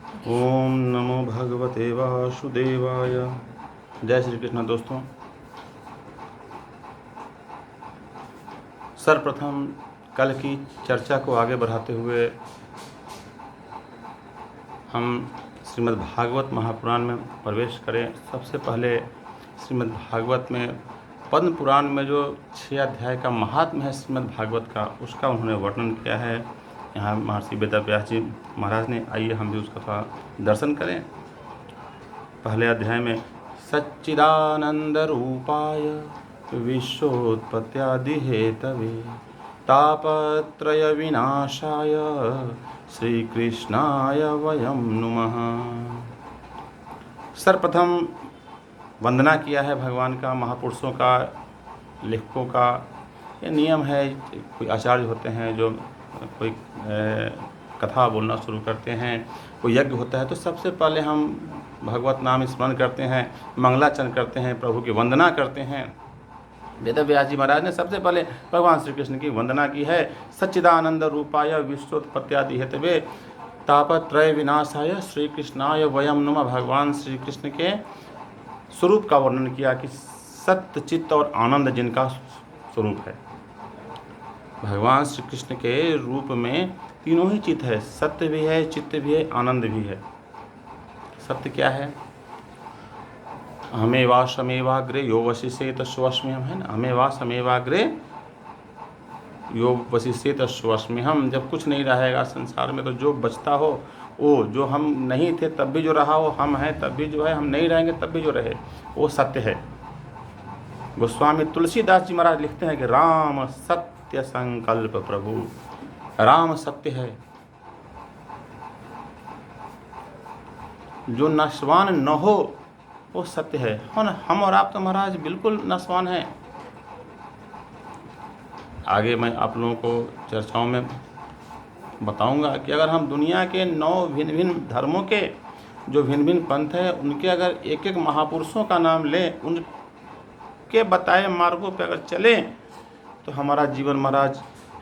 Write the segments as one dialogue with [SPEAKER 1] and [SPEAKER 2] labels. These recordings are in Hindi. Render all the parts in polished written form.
[SPEAKER 1] ओम नमो भगवते वासुदेवाय। जय श्री कृष्ण। दोस्तों, सर्वप्रथम कल की चर्चा को आगे बढ़ाते हुए हम श्रीमद् भागवत महापुराण में प्रवेश करें। सबसे पहले श्रीमद् भागवत में पद्म पुराण में जो 6 अध्याय का महात्म्य है श्रीमद् भागवत का, उसका उन्होंने वर्णन किया है। यहाँ महर्षि वेदव्यास जी महाराज ने, आइए हम भी उसका थोड़ा दर्शन करें। पहले अध्याय में सच्चिदानंद रूपाय विश्वोत्पत्त्यादि हेतवे तापत्रय विनाशाय श्री कृष्णाय वयम नुमः। सर्वप्रथम वंदना किया है भगवान का, महापुरुषों का, लेखकों का। ये नियम है, कोई आचार्य होते हैं जो कोई कथा बोलना शुरू करते हैं, कोई यज्ञ होता है तो सबसे पहले हम भगवत नाम स्मरण करते हैं, मंगलाचरण करते हैं, प्रभु की वंदना करते हैं। वेदव्यास जी महाराज ने सबसे पहले भगवान श्री कृष्ण की वंदना की है। सच्चिदानंद रूपाय विश्वोत्पत्त्यादि हेतवे तापत्रय विनाशाय श्री कृष्णाय वयम नुमः। भगवान श्री कृष्ण के स्वरूप का वर्णन किया कि सत्य, चित्त और आनंद जिनका स्वरूप है। भगवान श्री कृष्ण के रूप में तीनों ही चित्त है, सत्य भी है, चित्त भी है, आनंद भी है। सत्य क्या है? हमेवासमेवाग्रे यो वशिष्येत स्वस्म्यहम्, है ना। हमेवासमेवाग्रे यो वशिष्येत स्वस्म्यहम्। जब कुछ नहीं रहेगा संसार में तो जो बचता हो वो, जो हम नहीं थे तब भी जो रहा हो, हम हैं तब भी जो है, हम नहीं रहेंगे तब भी जो रहे, वो सत्य है। गोस्वामी तुलसीदास जी महाराज लिखते हैं कि राम सत्य संकल्प प्रभु। राम सत्य है, जो नश्वान न हो वो सत्य है। हम और आप तो महाराज बिल्कुल नश्वान हैं। आगे मैं आप लोगों को चर्चाओं में बताऊंगा कि अगर हम दुनिया के 9 भिन्न भिन्न धर्मों के जो भिन्न भिन्न पंथ हैं, उनके अगर एक एक महापुरुषों का नाम लें, उनके बताए मार्गों पर अगर चलें तो हमारा जीवन महाराज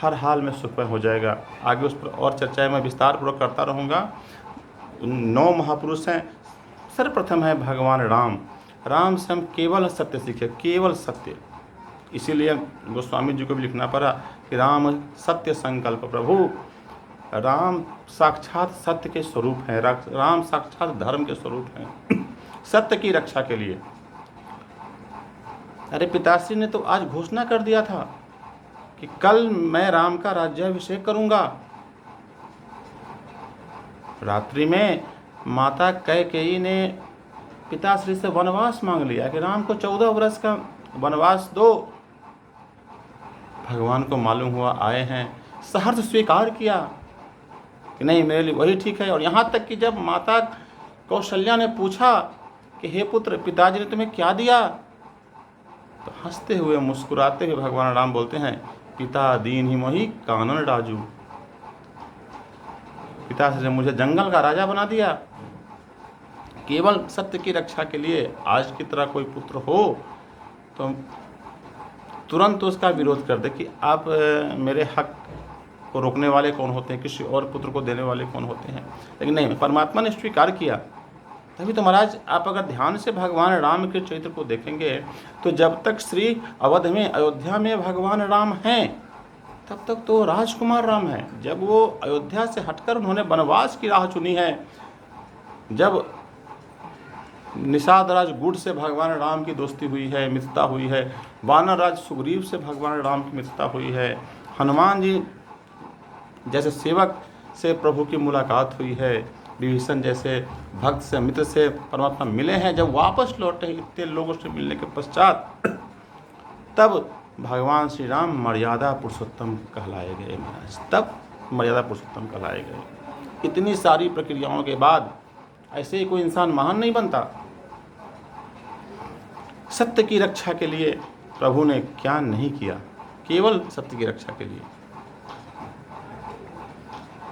[SPEAKER 1] हर हाल में सुखमय हो जाएगा। आगे उस पर और चर्चाएं मैं विस्तार पूर्वक करता रहूँगा। 9 महापुरुष हैं। सर्वप्रथम है भगवान राम। राम से हम केवल सत्य सीखे, केवल सत्य। इसीलिए गोस्वामी जी को भी लिखना पड़ा कि राम सत्य संकल्प प्रभु। राम साक्षात सत्य के स्वरूप हैं, राम साक्षात धर्म के स्वरूप हैं, सत्य की रक्षा के लिए। अरे पिताश्री ने तो आज घोषणा कर दिया था कि कल मैं राम का राज्याभिषेक करूंगा। रात्रि में माता कैकेयी ने पिताश्री से वनवास मांग लिया कि राम को 14 वर्ष का वनवास दो। भगवान को मालूम हुआ आए हैं, सहर्ष स्वीकार किया कि नहीं, मेरे लिए वही ठीक है। और यहाँ तक कि जब माता कौशल्या ने पूछा कि हे पुत्र, पिताजी ने तुम्हें क्या दिया, तो हंसते हुए मुस्कुराते हुए भगवान राम बोलते हैं, पिता दीन ही मोहि कानन राजू। पिताश्री ने मुझे जंगल का राजा बना दिया। केवल सत्य की रक्षा के लिए आज की तरह कोई पुत्र हो तो तुरंत उसका विरोध कर दे कि आप मेरे हक को रोकने वाले कौन होते हैं, किसी और पुत्र को देने वाले कौन होते हैं। लेकिन नहीं, परमात्मा ने स्वीकार किया। तभी तो महाराज आप अगर ध्यान से भगवान राम के चरित्र को देखेंगे तो जब तक श्री अवध में, अयोध्या में भगवान राम हैं, तब तक तो राजकुमार राम है। जब वो अयोध्या से हटकर उन्होंने वनवास की राह चुनी है, जब निषाद राज गुड से भगवान राम की दोस्ती हुई है, मित्रता हुई है, वानर राज सुग्रीव से भगवान राम की मित्रता हुई है, हनुमान जी जैसे सेवक से प्रभु की मुलाकात हुई है, विभीषण जैसे भक्त से, मित्र से परमात्मा मिले हैं, जब वापस लौटे इतने लोगों से मिलने के पश्चात, तब भगवान श्री राम मर्यादा पुरुषोत्तम कहलाए गए महाराज। तब मर्यादा पुरुषोत्तम कहलाए गए। इतनी सारी प्रक्रियाओं के बाद ऐसे ही कोई इंसान महान नहीं बनता। सत्य की रक्षा के लिए प्रभु ने क्या नहीं किया, केवल सत्य की रक्षा के लिए।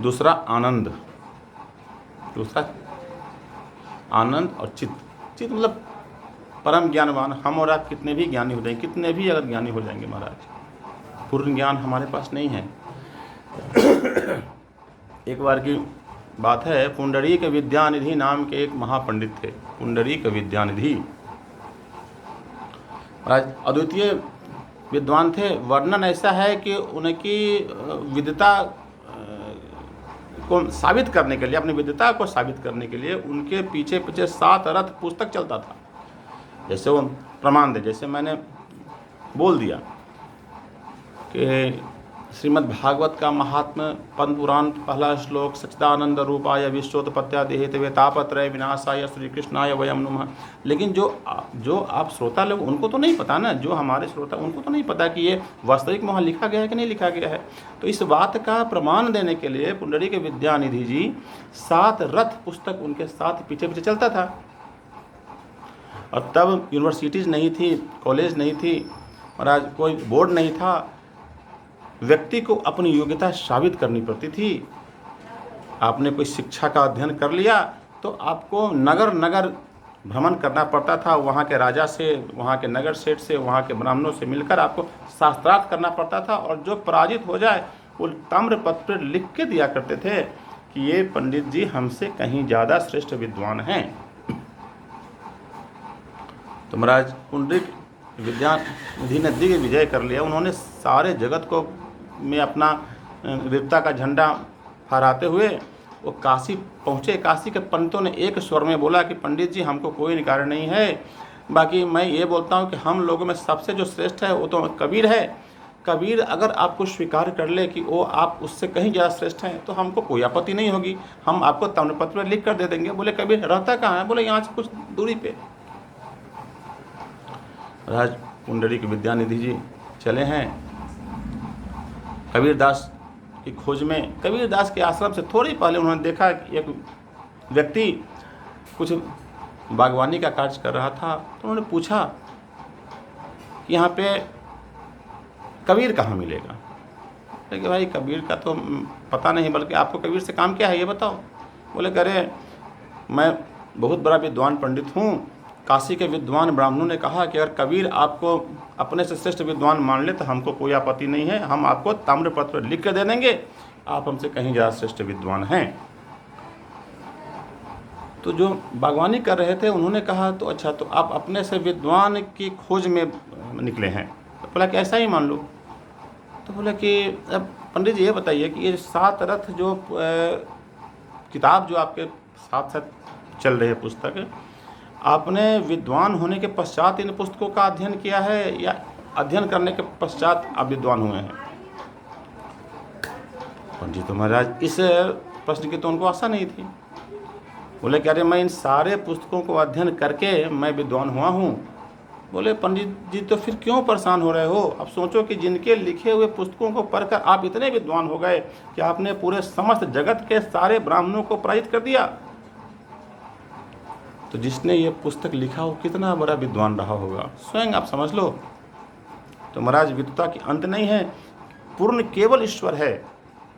[SPEAKER 1] दूसरा आनंद, दूसरा आनंद और चित्त। चित्त मतलब परम ज्ञानवान। हम और आप कितने भी ज्ञानी हो जाएंगे, कितने भी अगर ज्ञानी हो जाएंगे महाराज, पूर्ण ज्ञान हमारे पास नहीं है। एक बार की बात है, पुंडरीक विद्यानिधि नाम के एक महापंडित थे। पुंडरीक विद्यानिधि महाराज अद्वितीय विद्वान थे। वर्णन ऐसा है कि उनकी विद्वता को साबित करने के लिए, अपनी विद्वता को साबित करने के लिए उनके पीछे पीछे 7 रथ पुस्तक चलता था। जैसे वो प्रमाण दे, जैसे मैंने बोल दिया कि श्रीमद् भागवत का महात्म पद्म पुराण पहला श्लोक, सच्चिदानंद रूपाय विश्वोत्पत्त्यादि हेतवे तापत्रय विनाशाय श्री कृष्णाय वयम नमः। लेकिन जो आप श्रोता लोग, उनको तो नहीं पता ना, जो हमारे श्रोता, उनको तो नहीं पता कि ये वास्तविक वहाँ लिखा गया है कि नहीं लिखा गया है। तो इस बात का प्रमाण देने के लिए पुंडरीक विद्यानिधि जी 7 रथ पुस्तक उनके साथ पीछे पीछे चलता था। और तब यूनिवर्सिटीज़ नहीं थी, कॉलेज नहीं थी महाराज, कोई बोर्ड नहीं था। व्यक्ति को अपनी योग्यता साबित करनी पड़ती थी। आपने कोई शिक्षा का अध्ययन कर लिया तो आपको नगर नगर भ्रमण करना पड़ता था। वहाँ के राजा से, वहाँ के नगर सेठ से, वहाँ के ब्राह्मणों से मिलकर आपको शास्त्रार्थ करना पड़ता था। और जो पराजित हो जाए वो ताम्रपत्र पर लिख के दिया करते थे कि ये पंडित जी हमसे कहीं ज़्यादा श्रेष्ठ विद्वान हैं। तो महाराज पुंडरीक विद्यानिधि ने दिव्य विजय कर लिया। उन्होंने सारे जगत को में अपना वीरता का झंडा फहराते हुए वो काशी पहुँचे। काशी के पंडितों ने एक स्वर में बोला कि पंडित जी हमको कोई इनकार नहीं है, बाकी मैं ये बोलता हूँ कि हम लोगों में सबसे जो श्रेष्ठ है वो तो कबीर है। कबीर अगर आपको स्वीकार कर ले कि वो आप उससे कहीं ज़्यादा श्रेष्ठ हैं तो हमको कोई आपत्ति नहीं होगी, हम आपको ताम्रपत्र में लिख कर दे देंगे। बोले कबीर रहता कहाँ है? बोले यहाँ से कुछ दूरी पे। राज पुंडरीक विद्यानिधि जी चले हैं कबीरदास की खोज में। कबीरदास के आश्रम से थोड़ी पहले उन्होंने देखा कि एक व्यक्ति कुछ बागवानी का कार्य कर रहा था। तो उन्होंने पूछा कि यहाँ पे कबीर कहाँ मिलेगा? कि भाई कबीर का तो पता नहीं, बल्कि आपको कबीर से काम क्या है ये बताओ। बोले करे मैं बहुत बड़ा विद्वान पंडित हूँ। काशी के विद्वान ब्राह्मणों ने कहा कि अगर कबीर आपको अपने से श्रेष्ठ विद्वान मान ले तो हमको कोई आपत्ति नहीं है, हम आपको ताम्रपत्र लिख कर दे देंगे, आप हमसे कहीं ज़्यादा श्रेष्ठ विद्वान हैं। तो जो बागवानी कर रहे थे उन्होंने कहा तो अच्छा, तो आप अपने से विद्वान की खोज में निकले हैं? तो बोला कि ऐसा ही मान लो। तो बोला कि अब पंडित जी ये बताइए कि ये 7 रथ जो किताब जो आपके साथ साथ चल रही है पुस्तक, आपने विद्वान होने के पश्चात इन पुस्तकों का अध्ययन किया है या अध्ययन करने के पश्चात आप विद्वान हुए हैं? पंडित तो महाराज इस प्रश्न की तो उनको आशा नहीं थी। बोले कि अरे मैं इन सारे पुस्तकों को अध्ययन करके मैं विद्वान हुआ हूँ। बोले पंडित जी तो फिर क्यों परेशान हो रहे हो? अब सोचो कि जिनके लिखे हुए पुस्तकों को पढ़कर आप इतने विद्वान हो गए कि आपने पूरे समस्त जगत के सारे ब्राह्मणों को पराजित कर दिया। तो जिसने ये पुस्तक लिखा हो कितना बड़ा विद्वान रहा होगा, स्वयं आप समझ लो। तो महाराज विद्वता की अंत नहीं है, पूर्ण केवल ईश्वर है,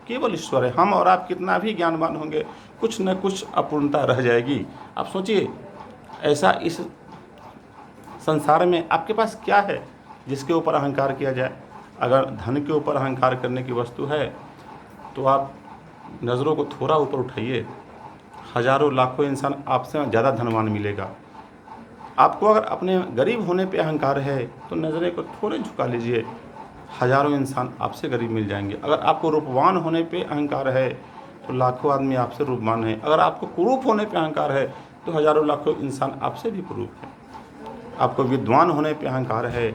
[SPEAKER 1] केवल ईश्वर है। हम और आप कितना भी ज्ञानवान होंगे, कुछ न कुछ अपूर्णता रह जाएगी। आप सोचिए ऐसा इस संसार में आपके पास क्या है जिसके ऊपर अहंकार किया जाए? अगर धन के ऊपर अहंकार करने की वस्तु है तो आप नज़रों को थोड़ा ऊपर उठाइए, हजारों लाखों इंसान आपसे ज़्यादा धनवान मिलेगा। आपको अगर अपने गरीब होने पे अहंकार है तो नज़रें को थोड़े झुका लीजिए, हजारों इंसान आपसे गरीब मिल जाएंगे। अगर आपको रूपवान होने पे अहंकार है तो लाखों आदमी आपसे रूपवान है। अगर आपको कुरूप होने पे अहंकार है तो हजारों लाखों इंसान आपसे भी कुरूप है। आपको विद्वान होने पे अहंकार है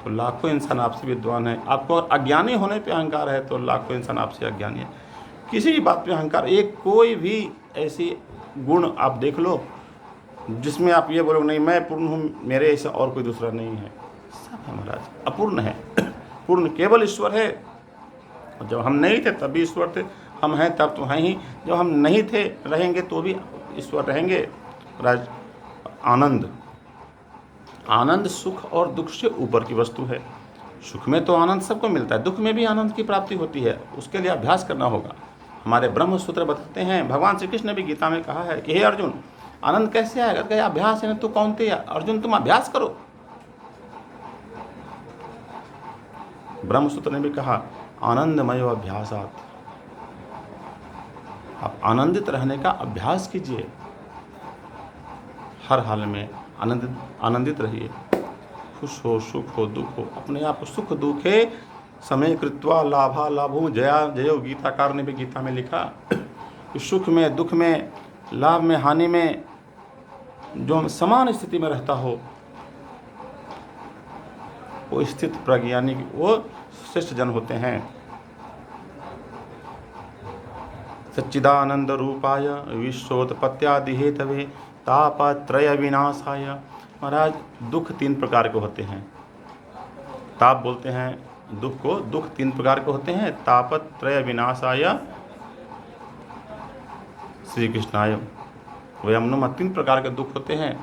[SPEAKER 1] तो लाखों इंसान आपसे विद्वान है। आपको अज्ञानी होने पे अहंकार है तो लाखों इंसान आपसे अज्ञानी है। किसी भी बात पे अहंकार, एक कोई भी ऐसी गुण आप देख लो जिसमें आप ये बोलो नहीं मैं पूर्ण हूँ, मेरे ऐसा और कोई दूसरा नहीं है, सब है महाराज अपूर्ण है। पूर्ण केवल ईश्वर है। जब हम नहीं थे तब भी ईश्वर थे, हम हैं तब तो हैं ही, जब हम नहीं थे रहेंगे तो भी ईश्वर रहेंगे। महाराज आनंद सुख और दुख से ऊपर की वस्तु है। सुख में तो आनंद सबको मिलता है, दुख में भी आनंद की प्राप्ति होती है, उसके लिए अभ्यास करना होगा। हमारे ब्रह्म सूत्र बताते हैं, भगवान श्री कृष्ण ने भी गीता में कहा है कि हे अर्जुन आनंद कैसे आएगा? क्या अभ्यास है ना, तू कौन थे अर्जुन, तुम अभ्यास करो। ब्रह्म सूत्र ने भी कहा आनंदमय अभ्यासात, आप आनंदित रहने का अभ्यास कीजिए, हर हाल में आनंदित रहिए, खुश हो, सुख हो, दुख हो, अपने आप को सुख दुखे समय कृत्वा लाभा लाभो जया जयो। गीताकार ने भी गीता में लिखा कि सुख में, दुख में, लाभ में, हानि में जो समान स्थिति में रहता हो, वो स्थित प्रज्ञानी, वो श्रेष्ठ जन होते हैं। सच्चिदानंद रूपाय विश्वोत्पत्त्यादि हेतवे तापत्रय विनाशाय। महाराज दुख 3 प्रकार के होते हैं। ताप बोलते हैं दुख को, दुख 3 प्रकार के होते हैं। तापत्रय विनाशाय श्री कृष्णाय वयम नमः। 3 प्रकार के दुख होते हैं,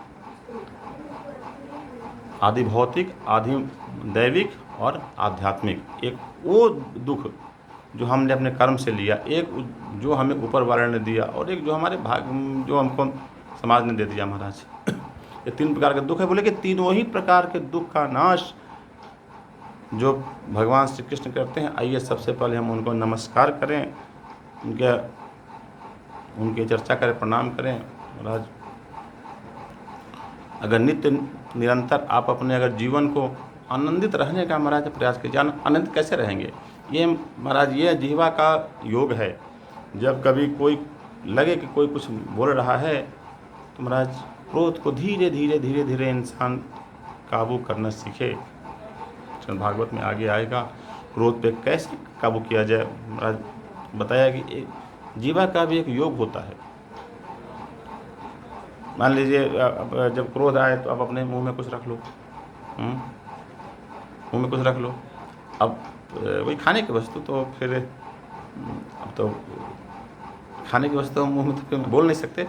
[SPEAKER 1] आदि भौतिक, आदि दैविक और आध्यात्मिक। एक वो दुख जो हमने अपने कर्म से लिया, एक जो हमें ऊपर वाले ने दिया, और एक जो हमारे भाग जो हमको समाज ने दे दिया महाराज। ये 3 प्रकार के दुख है। बोले कि तीनों ही प्रकार के दुख का नाश जो भगवान श्री कृष्ण करते हैं। आइए सबसे पहले हम उनको नमस्कार करें, उनकी चर्चा करें, प्रणाम करें। महाराज अगर नित्य निरंतर आप अपने अगर जीवन को आनंदित रहने का महाराज प्रयास कीजिए। आनंदित कैसे रहेंगे? ये महाराज ये जीवा का योग है। जब कभी कोई लगे कि कोई कुछ बोल रहा है तो महाराज क्रोध को धीरे धीरे धीरे धीरे इंसान काबू करना सीखे। श्रीमद् भागवत में आगे आएगा क्रोध पे कैसे काबू किया जाए। महाराज बताया कि एक जीवा का भी एक योग होता है। मान लीजिए जब क्रोध आए तो आप अपने मुंह में कुछ रख लो, मुंह में कुछ रख लो। अब वही खाने की वस्तु तो फिर अब तो खाने की वस्तु मुंह में तो बोल नहीं सकते,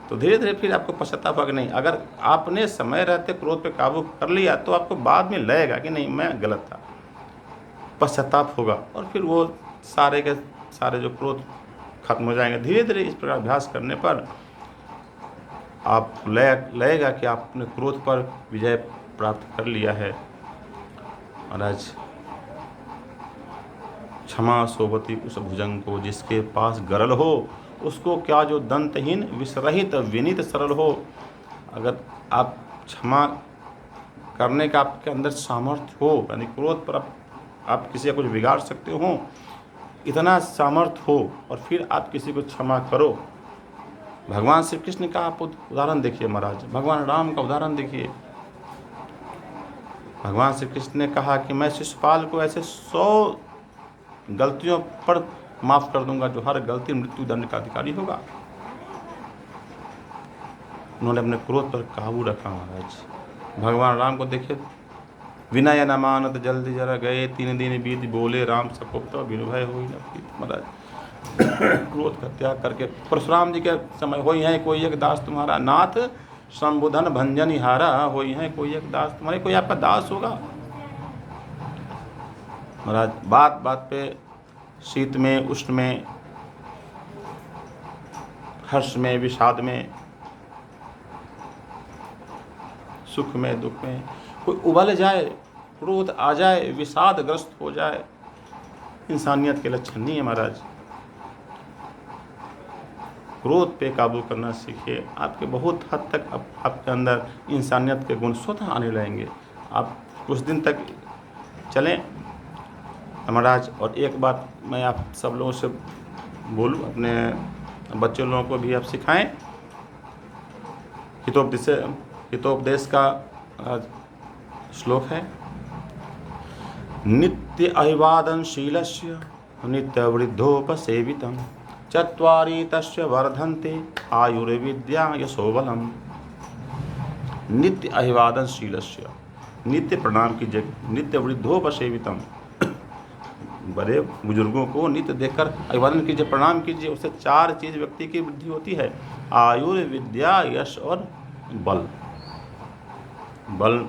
[SPEAKER 1] तो धीरे धीरे फिर आपको पश्चाताप होगा। नहीं, अगर आपने समय रहते क्रोध पे काबू कर लिया तो आपको बाद में लगेगा कि नहीं मैं गलत था, पश्चाताप होगा, और फिर वो सारे के सारे जो क्रोध खत्म हो जाएंगे। धीरे धीरे इस प्रकार अभ्यास करने पर आप लगेगा कि आपने क्रोध पर विजय प्राप्त कर लिया है। महाराज क्षमा सोवती उस भुजंग को, जिसके पास गरल हो उसको क्या जो दंतहीन विसरहित विनीत सरल हो। अगर आप क्षमा करने का आपके अंदर सामर्थ्य हो, यानी क्रोध पर आप किसी का कुछ बिगाड़ सकते हो, इतना सामर्थ्य हो, और फिर आप किसी को क्षमा करो। भगवान श्री कृष्ण का आप उदाहरण देखिए महाराज, भगवान राम का उदाहरण देखिए। भगवान श्री कृष्ण ने कहा कि मैं शिशुपाल को ऐसे 100 गलतियों पर माफ कर दूंगा जो हर गलती मृत्यु दंड का अधिकारी होगा। उन्होंने अपने क्रोध पर काबू रखा महाराज। भगवान राम को देखिए, विनय न मानत जल्दी जरा गए, 3 दिन बीत बोले राम सकोप बिनु भय हो न प्रीत। महाराज क्रोध का त्याग करके परशुराम जी के समय होई है कोई एक दास तुम्हारा, नाथ शंभुधन भंजन हारा। होई है कोई एक दास तुम्हारे, कोई आपका दास होगा। महाराज बात बात पे, शीत में उष्ण में, हर्ष में विषाद में, सुख में दुख में कोई उबल जाए, क्रोध आ जाए, विषादग्रस्त हो जाए, इंसानियत के लक्षण नहीं है महाराज। क्रोध पे काबू करना सीखिए, आपके बहुत हद तक आपके अंदर इंसानियत के गुण स्वतः आने लगेंगे। आप कुछ दिन तक चलें महाराज। और एक बात मैं आप सब लोगों से बोलूं, अपने बच्चों लोगों को भी आप सिखाएं। हितोपदेश का श्लोक है, नित्य अभिवादनशीलस्य नित्य वृद्धोपसेवितम् चत्वारि तस्य वर्धन्ते आयुर्विद्या यशोबलम्। नित्य अभिवादनशीलस्य, नित्य प्रणाम कीजिए, नित्य वृद्धोपसेवितम्, बड़े बुजुर्गों को नित्य देखकर अभिवादन कीजिए, प्रणाम कीजिए। उससे 4 चीज़ व्यक्ति की वृद्धि होती है, आयुर्विद्या यश और बल। बल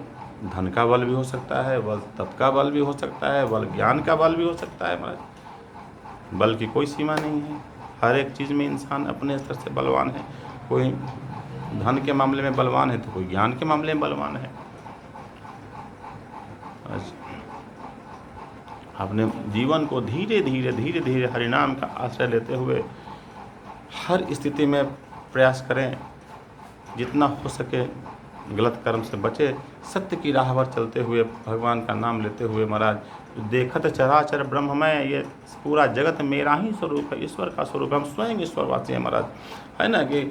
[SPEAKER 1] धन का बल भी हो सकता है, बल तप का बल भी हो सकता है, बल ज्ञान का बल भी हो सकता है महाराज। बल की कोई सीमा नहीं है, हर एक चीज़ में इंसान अपने स्तर से बलवान है। कोई धन के मामले में बलवान है तो कोई ज्ञान के मामले में बलवान है। अपने जीवन को धीरे धीरे धीरे धीरे हरिनाम का आश्रय लेते हुए हर स्थिति में प्रयास करें, जितना हो सके गलत कर्म से बचे, सत्य की राह पर चलते हुए, भगवान का नाम लेते हुए महाराज। देखत चराचर ब्रह्ममय, ये पूरा जगत मेरा ही स्वरूप है, ईश्वर का स्वरूप है, हम स्वयं ईश्वरवासी हैं महाराज। है ना कि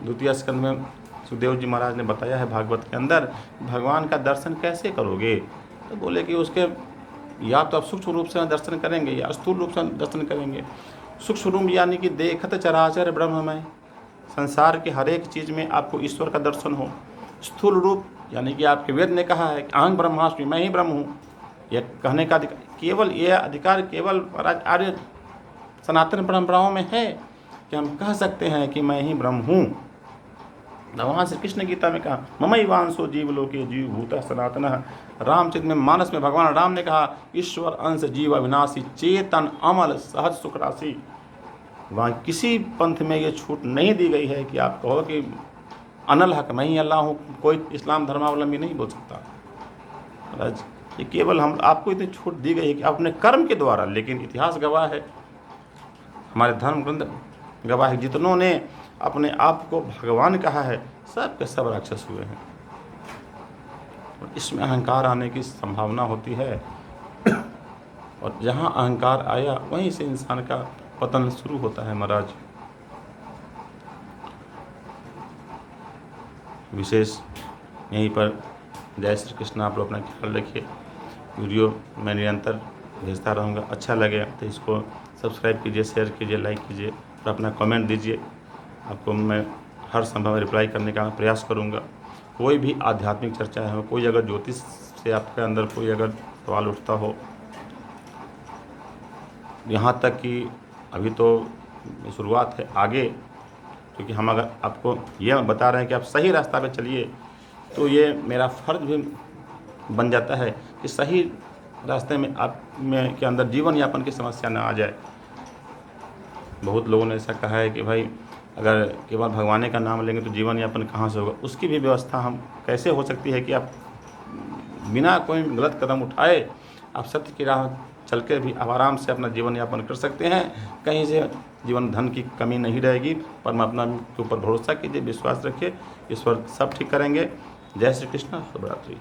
[SPEAKER 1] द्वितीय स्कंद में सुखदेव जी महाराज ने बताया है भागवत के अंदर, भगवान का दर्शन कैसे करोगे? तो बोले कि उसके या तो आप सूक्ष्म रूप से दर्शन करेंगे या स्थूल रूप से दर्शन करेंगे। सूक्ष्म रूप यानी कि देखत चराचर ब्रह्ममय, संसार के हर एक चीज़ में आपको ईश्वर का दर्शन हो। स्थूल रूप यानी कि आपके वेद ने कहा है कि अहं ब्रह्मास्मि, मैं ही ब्रह्म हूँ। यह कहने का अधिकार केवल, यह अधिकार केवल आर्य सनातन परंपराओं में है कि हम कह सकते हैं कि मैं ही ब्रह्म हूँ। भगवान श्री कृष्ण गीता में कहा ममैवांशो जीवलोके जीवभूतः सनातनः। रामचरित में मानस में भगवान राम ने कहा ईश्वर अंश जीव अविनाशी, चेतन अमल सहज सुख राशि। वहाँ किसी पंथ में ये छूट नहीं दी गई है कि आप कहो कि अनल हक मैं ही अल्लाह हूँ। कोई इस्लाम धर्मावलंबी नहीं बोल सकता महाराज। ये केवल हम आपको इतनी छूट दी गई है कि अपने कर्म के द्वारा, लेकिन इतिहास गवाह है, हमारे धर्म ग्रंथ गवाह है, जितनों ने अपने आप को भगवान कहा है सब के सब राक्षस हुए हैं। और इसमें अहंकार आने की संभावना होती है और जहाँ अहंकार आया वहीं से इंसान का पतन शुरू होता है महाराज। विशेष यहीं पर जय श्री कृष्ण। आप लोग अपना ख्याल रखिए। वीडियो मैं निरंतर भेजता रहूँगा। अच्छा लगे तो इसको सब्सक्राइब कीजिए, शेयर कीजिए, लाइक कीजिए और अपना कमेंट दीजिए। आपको मैं हर संभव रिप्लाई करने का प्रयास करूँगा। कोई भी आध्यात्मिक चर्चा है, कोई अगर ज्योतिष से आपके अंदर कोई अगर सवाल उठता हो, यहाँ तक कि अभी तो शुरुआत है, आगे क्योंकि हम अगर आपको ये बता रहे हैं कि आप सही रास्ता पे चलिए, तो ये मेरा फ़र्ज भी बन जाता है कि सही रास्ते में आप में के अंदर जीवन यापन की समस्या ना आ जाए। बहुत लोगों ने ऐसा कहा है कि भाई अगर केवल भगवान का नाम लेंगे तो जीवन यापन कहाँ से होगा। उसकी भी व्यवस्था हम कैसे हो सकती है कि आप बिना कोई गलत कदम उठाए आप सत्य की राह चल के भी आप आराम से अपना जीवन यापन कर सकते हैं। कहीं से जीवन धन की कमी नहीं रहेगी। परमात्मा के ऊपर भरोसा कीजिए, विश्वास रखिए, ईश्वर सब ठीक करेंगे। जय श्री कृष्ण। शुभ रात्रि।